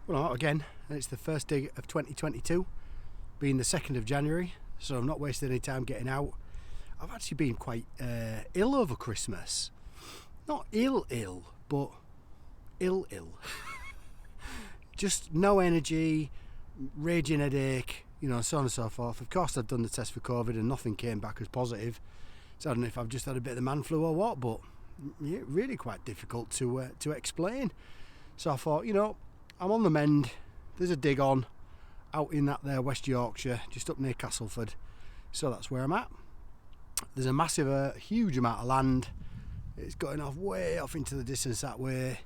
Well, I'm out again, and it's the first dig of 2022, being the 2nd of January, so I'm not wasting any time getting out. I've actually been quite ill over Christmas. Not ill, but ill. Just no energy, raging headache, you know, so on and so forth. Of course, I've done the test for COVID and nothing came back as positive. So I don't know if I've just had a bit of the man flu or what, but yeah, really quite difficult to explain. So I thought, you know, I'm on the mend. There's a dig on out in that there West Yorkshire, just up near Castleford. So that's where I'm at. There's a massive, huge amount of land. It's going off way off into the distance that way,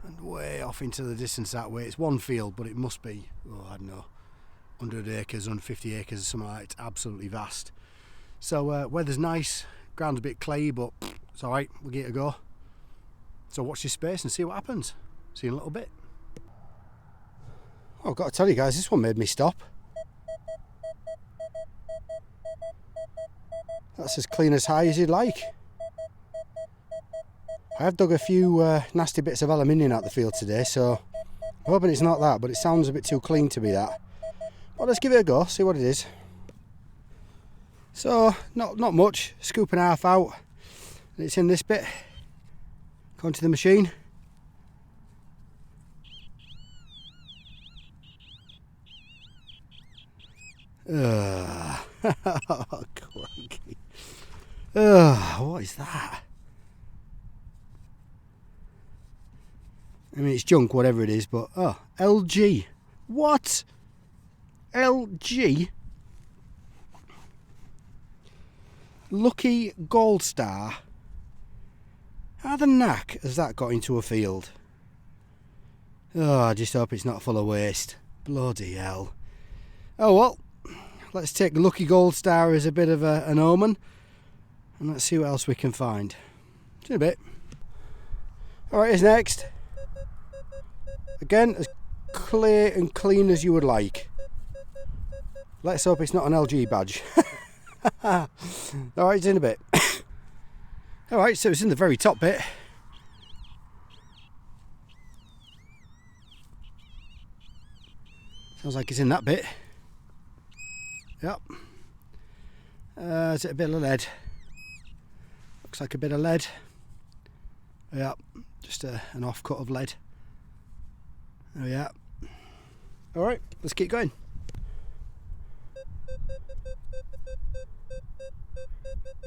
and way off into the distance that way. It's one field, but it must be, I don't know, 100 acres, 150 acres or something like that. It's absolutely vast. So weather's nice, ground's a bit clayey, but it's alright, we'll give it a go. So watch this space and see what happens. See you in a little bit. Oh, I've got to tell you guys, this one made me stop. That's as clean as high as you'd like. I have dug a few nasty bits of aluminium out the field today, so I'm hoping it's not that, but it sounds a bit too clean to be that. But let's give it a go, see what it is. So, not much, scoop and a half out, and it's in this bit. Go into the machine. Oh, crikey. What is that? I mean, it's junk, whatever it is, but LG. What? LG? Lucky Gold Star. How the knack has that got into a field? Oh, I just hope it's not full of waste. Bloody hell. Oh well, let's take Lucky Gold Star as a bit of an omen, and let's see what else we can find. See you in a bit. Alright, here's next. Again, as clear and clean as you would like. Let's hope it's not an LG badge. Alright, it's in a bit. Alright, so it's in the very top bit. Sounds like it's in that bit. Yep. Is it a bit of lead? Looks like a bit of lead. Yep, just an off cut of lead. Oh yeah. Alright, let's keep going.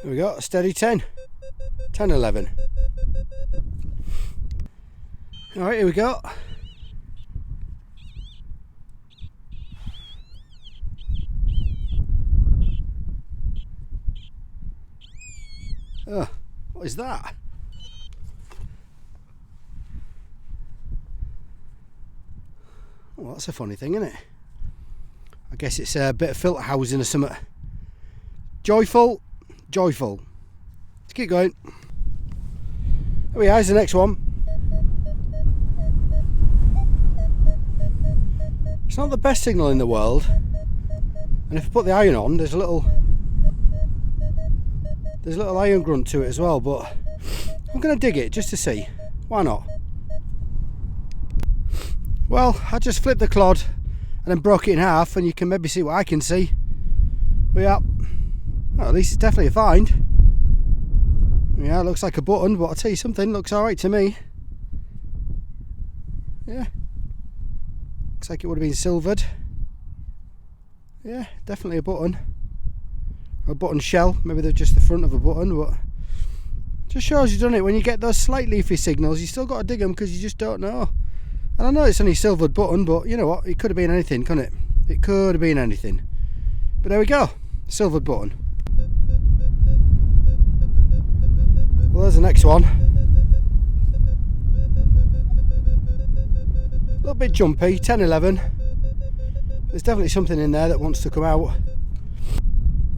There we go, a steady 10. 10, 11. Alright, here we go. Oh, what is that? Well, that's a funny thing, isn't it? I guess it's a bit of filter housing or something. Joyful. Let's keep going. There we are, here's the next one. It's not the best signal in the world, and if I put the iron on, there's a little iron grunt to it as well, but I'm going to dig it just to see. Why not? Well, I just flipped the clod and then broke it in half, and you can maybe see what I can see. But yeah, well, at least it's definitely a find. Yeah, it looks like a button, but I'll tell you something, looks alright to me. Yeah, looks like it would have been silvered. Yeah, definitely a button. Or a button shell, maybe they're just the front of a button, but just shows you've done it. When you get those slight leafy signals, you still got to dig them because you just don't know. And I know it's only a silvered button, but you know what, it could have been anything, couldn't it? It could have been anything. But there we go, silvered button. Well, there's the next one. A little bit jumpy, 10, 11. There's definitely something in there that wants to come out.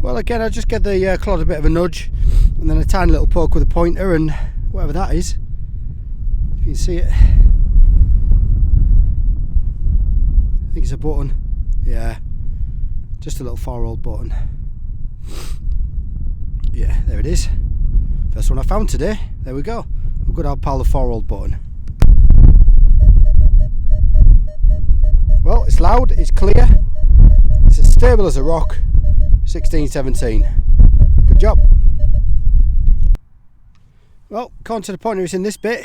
Well, again, I just get the clod a bit of a nudge, and then a tiny little poke with a pointer, and whatever that is, if you can see it. I think it's a button. Yeah, just a little 4-hole button. Yeah, there it is. First one I found today. There we go. A good old pal of 4-hole button. Well, it's loud, it's clear, it's as stable as a rock. 1617. Good job. Well, come to the pointer is in this bit.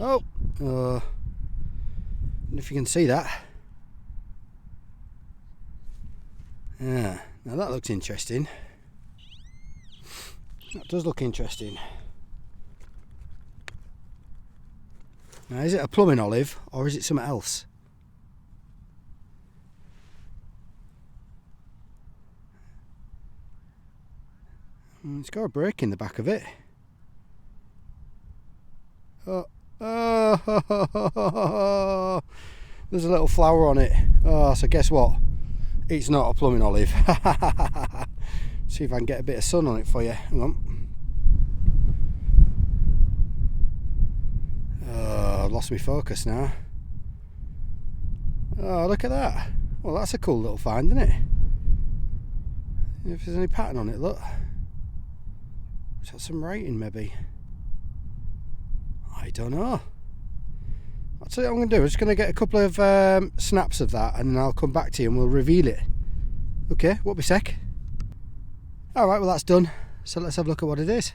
Oh, I don't know if you can see that. Yeah, now that looks interesting. That does look interesting. Now, is it a plumbing olive or is it something else? It's got a break in the back of it. Oh, there's a little flower on it. Oh, so guess what? It's not a plumbing olive. See if I can get a bit of sun on it for you. Hang on. Oh, I've lost my focus now. Oh, look at that. Well, that's a cool little find, isn't it? If there's any pattern on it, look. Is that some writing, maybe? I don't know. I'll tell you what I'm going to do. I'm just going to get a couple of snaps of that and then I'll come back to you and we'll reveal it. Okay, won't be a sec. Alright, well that's done. So let's have a look at what it is.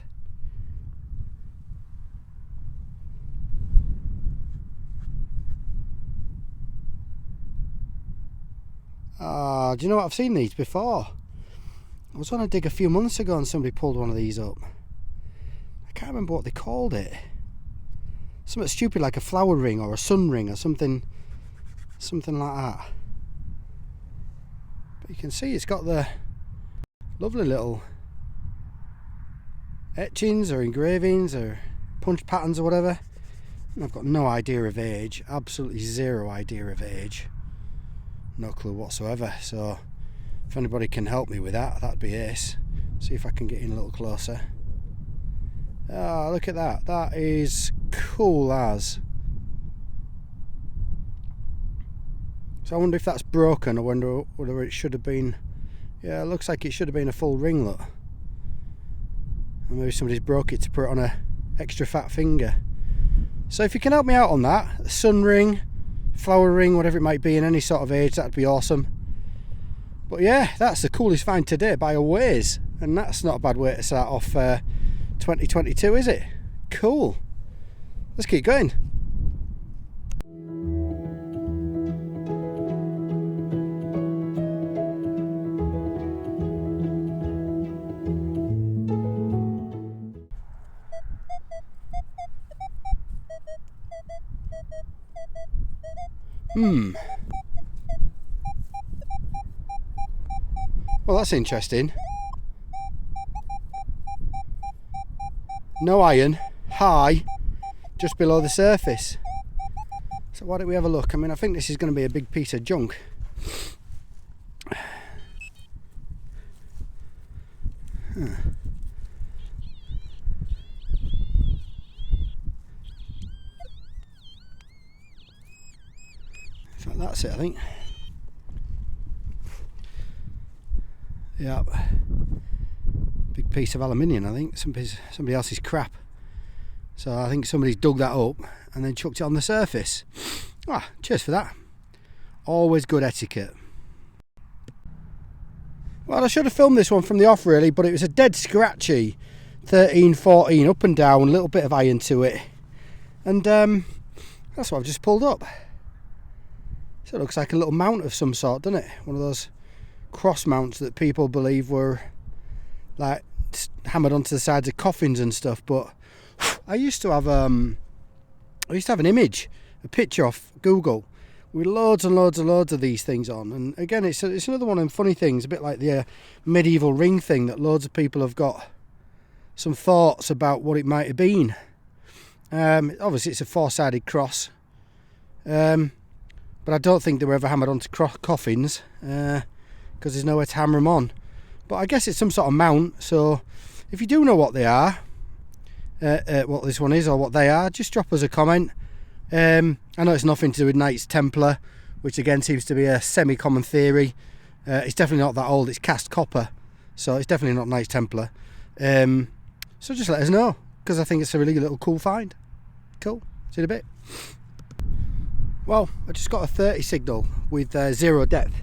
Ah, do you know what? I've seen these before. I was on a dig a few months ago and somebody pulled one of these up. I can't remember what they called it. Something stupid like a flower ring or a sun ring or something like that. But you can see it's got the lovely little etchings or engravings or punch patterns or whatever. And I've got no idea of age, absolutely zero idea of age. No clue whatsoever, so if anybody can help me with that, that'd be ace. See if I can get in a little closer. Ah, look at that. That is cool as. So I wonder if that's broken. I wonder whether it should have been. Yeah, it looks like it should have been a full ringlet. And maybe somebody's broke it to put it on a extra fat finger. So if you can help me out on that, a sun ring, flower ring, whatever it might be in any sort of age, that'd be awesome. But yeah, that's the coolest find today by a ways. And that's not a bad way to start off 2022, is it? Cool. Let's keep going. Well, that's interesting. No iron, high, just below the surface. So why don't we have a look? I mean, I think this is going to be a big piece of junk. So that's it, I think. Yeah, big piece of aluminium, I think. Somebody else's crap. So I think somebody's dug that up and then chucked it on the surface. Ah, cheers for that. Always good etiquette. Well, I should have filmed this one from the off really, but it was a dead scratchy 1314 up and down, a little bit of iron to it, and that's what I've just pulled up. So it looks like a little mount of some sort, doesn't it? One of those cross mounts that people believe were like hammered onto the sides of coffins and stuff. But I used to have an image, a picture off Google with loads and loads and loads of these things on. And again, it's another one of them funny things, a bit like the medieval ring thing, that loads of people have got some thoughts about what it might have been. Obviously it's a four-sided cross, but I don't think they were ever hammered onto coffins, because there's nowhere to hammer them on. But I guess it's some sort of mount, so if you do know what they are, what this one is or what they are, just drop us a comment. I know it's nothing to do with Knights Templar, which again seems to be a semi-common theory. It's definitely not that old, it's cast copper, so it's definitely not Knights Templar. So just let us know, because I think it's a really little cool find. Cool, see you in a bit. Well, I just got a 30 signal with 0 depth,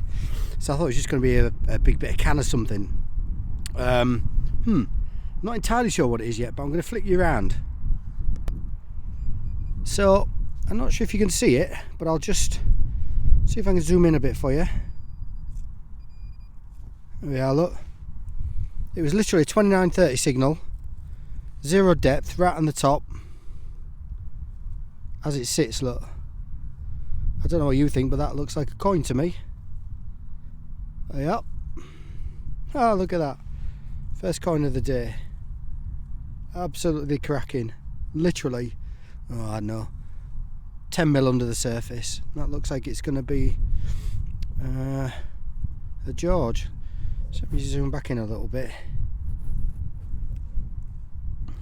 so I thought it was just going to be a big bit of can or something. Not entirely sure what it is yet, but I'm going to flick you around. So I'm not sure if you can see it, but I'll just see if I can zoom in a bit for you. There we are, look. It was literally a 2930 signal, 0 depth, right on the top. As it sits, look. I don't know what you think, but that looks like a coin to me. Yep. Oh, look at that. First coin of the day. Absolutely cracking. Literally, oh, I don't know, 10 mil under the surface. That looks like it's going to be a George. So let me zoom back in a little bit.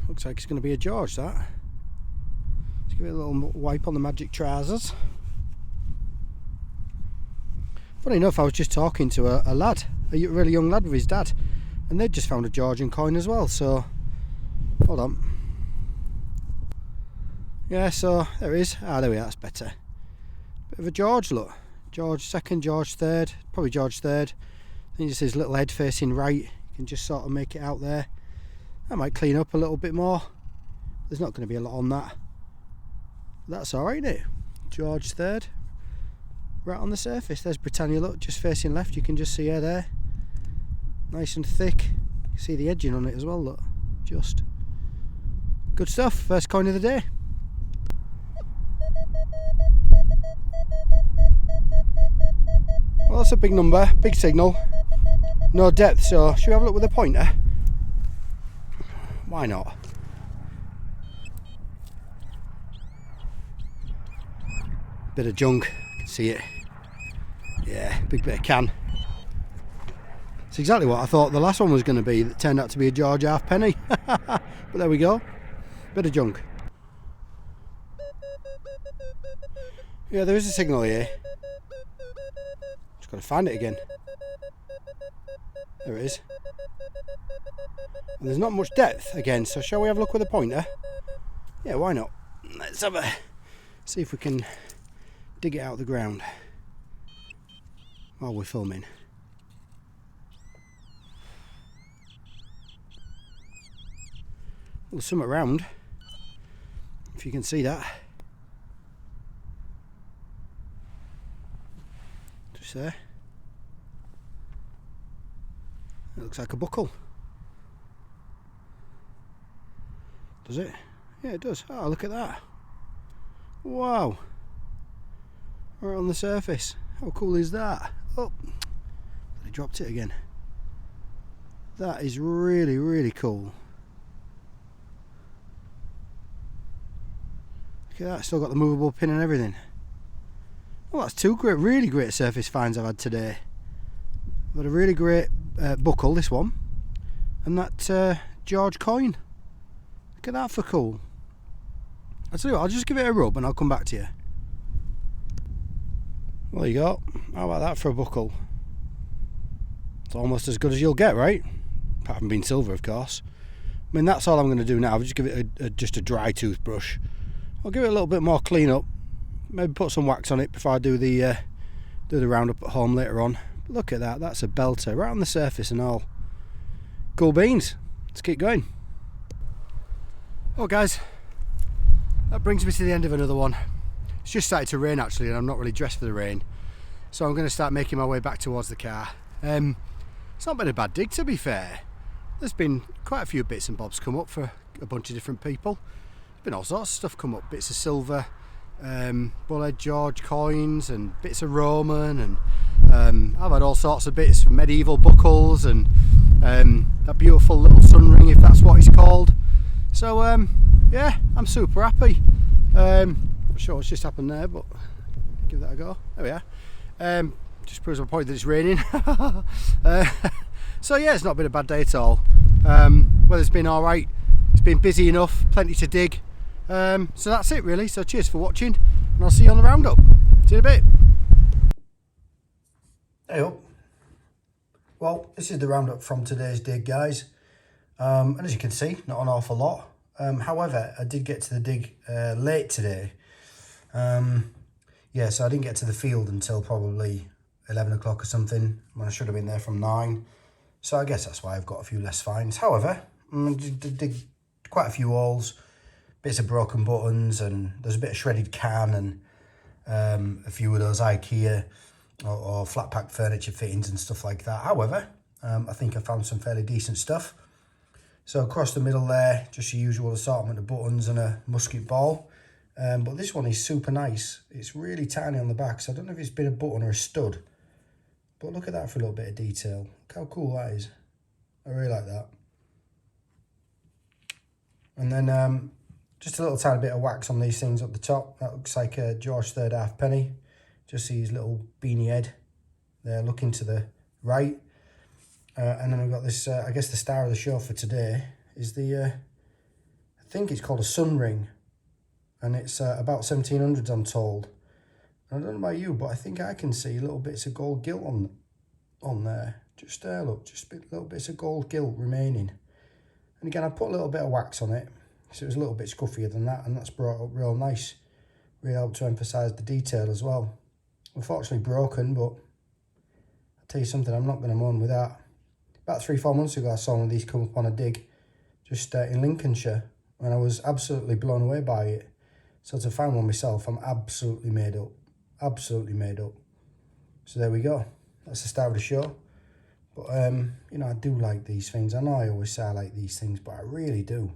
Looks like it's going to be a George, that. Let's give it a little wipe on the magic trousers. Funny enough, I was just talking to a lad, a really young lad with his dad, and they'd just found a Georgian coin as well, so hold on. Yeah, so there it is. Ah, there we are, that's better. Bit of a George, look. George second, George third, probably George third. I think just his little head facing right. You can just sort of make it out there. That might clean up a little bit more. There's not going to be a lot on that. That's alright, isn't it? George third. Right on the surface. There's Britannia, look, just facing left. You can just see her there. Nice and thick. You can see the edging on it as well, look. Just good stuff. First coin of the day. Well, that's a big number, big signal. No depth, so should we have a look with a pointer? Why not? Bit of junk, you can see it. Yeah, big bit of can. It's exactly what I thought the last one was going to be. That turned out to be a George halfpenny. But there we go. Bit of junk. Yeah, there is a signal here. Just got to find it again. There it is. And there's not much depth again, so shall we have a look with a pointer? Yeah, why not? Let's have a see if we can dig it out of the ground while we're filming. There's something around, if you can see that. Just there. It looks like a buckle. Does it? Yeah, it does. Oh, look at that. Wow. Right on the surface. How cool is that? Oh, I dropped it again. That is really, really cool. Look at that, still got the movable pin and everything. Well, that's two really great surface finds I've had today. I've had a really great buckle, this one, and that George coin. Look at that for cool. I'll tell you what, I'll just give it a rub and I'll come back to you. Well, there you go. How about that for a buckle? It's almost as good as you'll get, right? Apart from being silver, of course. I mean, that's all I'm going to do now. I'll just give it just a dry toothbrush. I'll give it a little bit more clean up. Maybe put some wax on it before I do the roundup at home later on. But look at that. That's a belter right on the surface and all. Cool beans. Let's keep going. Oh, guys, that brings me to the end of another one. It's just started to rain actually, and I'm not really dressed for the rain, so I'm going to start making my way back towards the car. It's not been a bad dig, to be fair. There's been quite a few bits and bobs come up for a bunch of different people. There's been all sorts of stuff come up, bits of silver, Bullhead George coins and bits of Roman, and I've had all sorts of bits from medieval buckles and that beautiful little sun ring, if that's what it's called. So yeah, I'm super happy. Not sure what's just happened there, but give that a go. There we are. Just proves my point that it's raining. So yeah, it's not been a bad day at all. Weather's been alright. It's been busy enough, plenty to dig. So that's it really. So cheers for watching, and I'll see you on the roundup. See you in a bit. Hey up. Well, this is the roundup from today's dig, guys. And as you can see, not an awful lot. However, I did get to the dig late today. yeah, so I didn't get to the field until probably 11 o'clock or something, when I should have been there from 9. So I guess that's why I've got a few less finds. However, I did quite a few holes, bits of broken buttons, and there's a bit of shredded can and a few of those IKEA or flat pack furniture fittings and stuff like that. However, I think I found some fairly decent stuff. So across the middle there, just your usual assortment of buttons and a musket ball. But this one is super nice. It's really tiny on the back, so I don't know if it's been a button or a stud. But look at that for a little bit of detail. Look how cool that is. I really like that. And then just a little tiny bit of wax on these things up the top. That looks like a George third halfpenny. Just see his little beanie head there looking to the right. And then we've got this, I guess the star of the show for today is the, I think it's called a sun ring. And it's about 1700s, I'm told. I don't know about you, but I think I can see little bits of gold gilt on there. Just look, just little bits of gold gilt remaining. And again, I put a little bit of wax on it, so it was a little bit scuffier than that, and that's brought up real nice. Really helped to emphasise the detail as well. Unfortunately broken, but I'll tell you something, I'm not going to moan with that. About 3-4 months ago, I saw one of these come up on a dig, just in Lincolnshire, and I was absolutely blown away by it. So to find one myself, I'm absolutely made up. Absolutely made up. So there we go. That's the start of the show. But, you know, I do like these things. I know I always say I like these things, but I really do.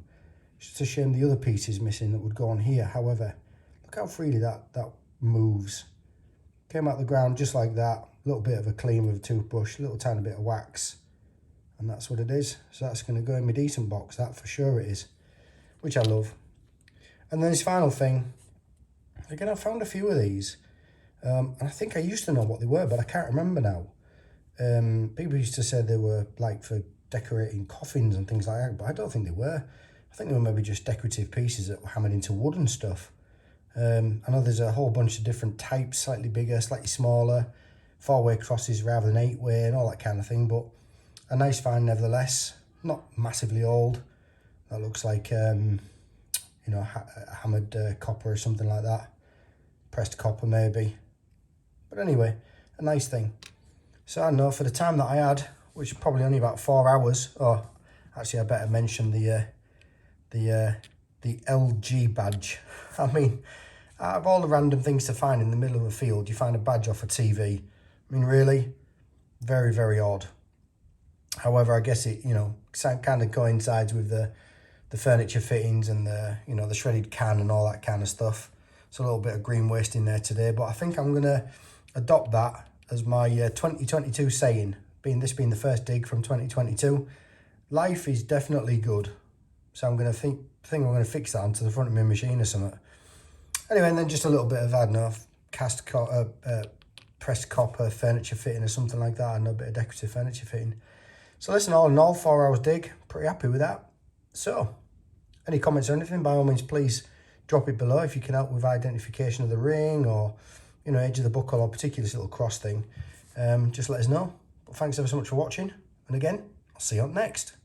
It's just a shame the other piece is missing that would go on here. However, look how freely that moves. Came out the ground just like that. A little bit of a clean with a toothbrush, a little tiny bit of wax. And that's what it is. So that's going to go in my decent box, that for sure it is. Which I love. And then this final thing. Again, I found a few of these. And I think I used to know what they were, but I can't remember now. People used to say they were like for decorating coffins and things like that, but I don't think they were. I think they were maybe just decorative pieces that were hammered into wood and stuff. I know there's a whole bunch of different types, slightly bigger, slightly smaller, 4-way crosses rather than 8-way and all that kind of thing, but a nice find nevertheless. Not massively old. That looks like, you know, hammered copper or something like that. Pressed copper maybe. But anyway, a nice thing. So I know for the time that I had, which is probably only about 4 hours. Oh, actually I better mention the LG badge. I mean, out of all the random things to find in the middle of a field, you find a badge off a TV. I mean, really, very, very odd. However, I guess it, you know, kind of coincides with the furniture fittings and the, you know, the shredded can and all that kind of stuff. So a little bit of green waste in there today, but I think I'm going to adopt that as my 2022 saying, being the first dig from 2022. Life is definitely good. So I'm going to think I'm going to fix that onto the front of my machine or something. Anyway, and then just a little bit of, I don't know, pressed copper furniture fitting or something like that, and a bit of decorative furniture fitting. So listen, all in all, 4 hours dig, pretty happy with that. So, any comments or anything, by all means, please drop it below if you can help with identification of the ring or, you know, edge of the buckle or particularly this little cross thing. Just let us know. But thanks ever so much for watching. And again, I'll see you up next.